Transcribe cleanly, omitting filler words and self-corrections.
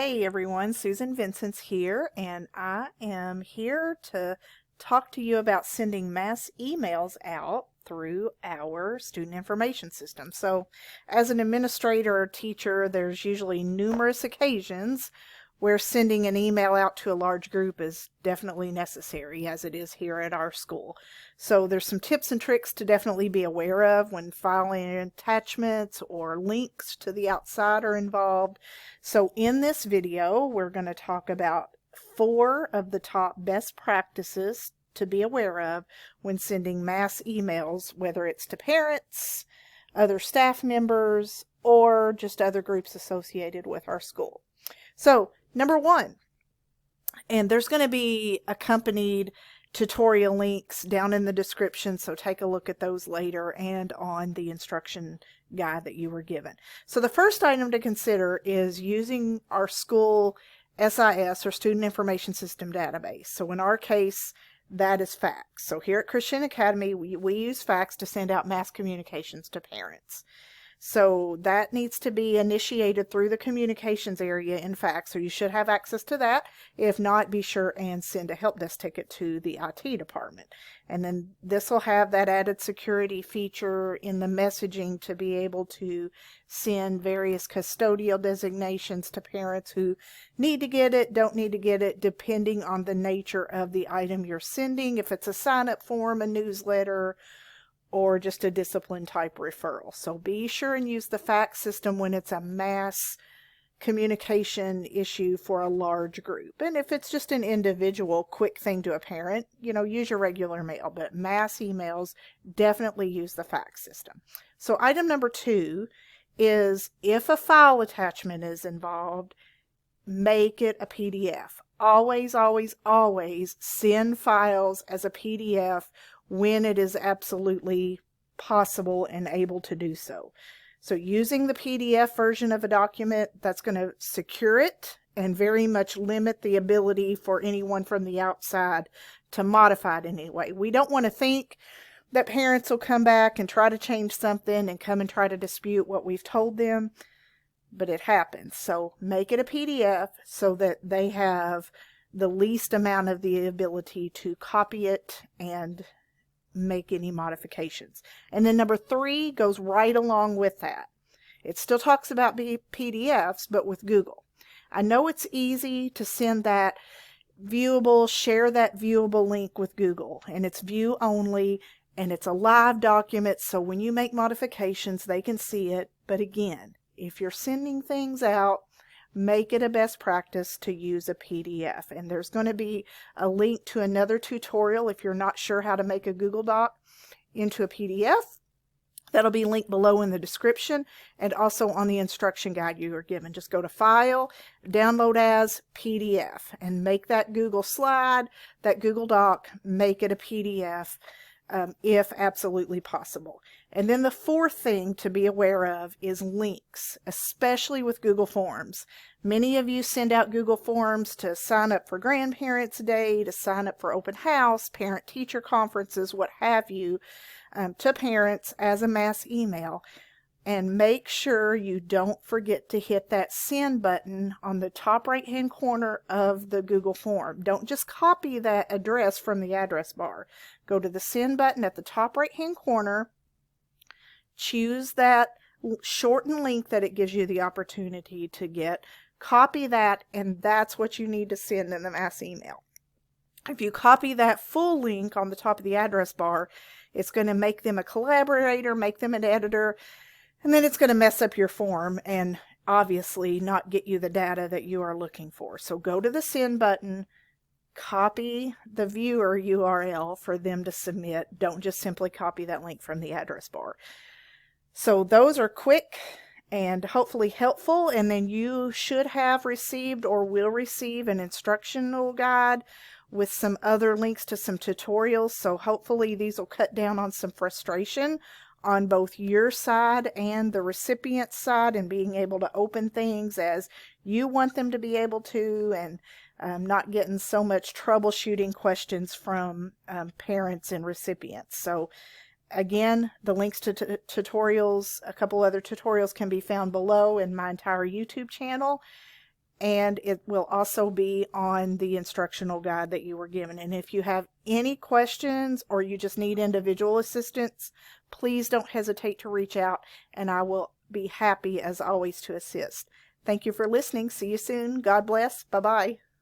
Hey everyone, Susan Vincentz here, and I am here to talk to you about sending mass emails out through our student information system. So as an administrator or teacher, there's usually numerous occasions where sending an email out to a large group is definitely necessary, as it is here at our school. So there's some tips and tricks to definitely be aware of when filing attachments or links to the outside are involved. So in this video, we're going to talk about 4 of the top best practices to be aware of when sending mass emails, whether it's to parents, other staff members, or just other groups associated with our school. So number 1, and there's going to be accompanied tutorial links down in the description, so take a look at those later and on the instruction guide that you were given. So the first item to consider is using our school SIS, or Student Information System database. So in our case, that is fax. So here at Christian Academy, we use fax to send out mass communications to parents. So that needs to be initiated through the communications area in fax, so you should have access to that. If not, be sure and send a help desk ticket to the IT department. And then this will have that added security feature in the messaging to be able to send various custodial designations to parents who need to get it, don't need to get it, depending on the nature of the item you're sending. If it's a sign-up form, a newsletter, or just a discipline type referral. So be sure and use the fax system when it's a mass communication issue for a large group. And if it's just an individual quick thing to a parent, use your regular mail, but mass emails, definitely use the fax system. So item number 2 is, if a file attachment is involved, make it a PDF. Always, always, always send files as a PDF when it is absolutely possible and able to do so. So using the PDF version of a document, that's going to secure it and very much limit the ability for anyone from the outside to modify it in any way. We don't want to think that parents will come back and try to change something and come and try to dispute what we've told them, but it happens. So make it a PDF so that they have the least amount of the ability to copy it and make any modifications. And then number 3 goes right along with that. It still talks about PDFs, but with Google. I know it's easy to send that viewable, share that viewable link with Google, and it's view only, and it's a live document, so when you make modifications, they can see it. But again, if you're sending things out, make it a best practice to use a PDF. And there's going to be a link to another tutorial if you're not sure how to make a Google Doc into a PDF. That'll be linked below in the description and also on the instruction guide you are given. Just go to File, Download as PDF, and make that Google slide, that Google Doc, make it a PDF. If absolutely possible. And then the 4th thing to be aware of is links, especially with Google Forms. Many of you send out Google Forms to sign up for Grandparents' Day, to sign up for open house, parent-teacher conferences, what have you, to parents as a mass email. And make sure you don't forget to hit that send button on the top right-hand corner of the Google form. Don't just copy that address from the address bar. Go to the send button at the top right-hand corner, choose that shortened link that it gives you the opportunity to get, copy that, and that's what you need to send in the mass email. If you copy that full link on the top of the address bar, it's going to make them a collaborator, make them an editor, and then it's going to mess up your form and obviously not get you the data that you are looking for. So go to the send button, copy the viewer URL for them to submit. Don't just simply copy that link from the address bar. So those are quick and hopefully helpful, and then you should have received or will receive an instructional guide with some other links to some tutorials. So hopefully these will cut down on some frustration on both your side and the recipient's side, and being able to open things as you want them to be able to, and not getting so much troubleshooting questions from parents and recipients. So Again, the links to tutorials, a couple other tutorials can be found below in my entire YouTube channel. and it will also be on the instructional guide that you were given. And if you have any questions or you just need individual assistance, please don't hesitate to reach out, and I will be happy as always to assist. Thank you for listening. See you soon. God bless. Bye-bye.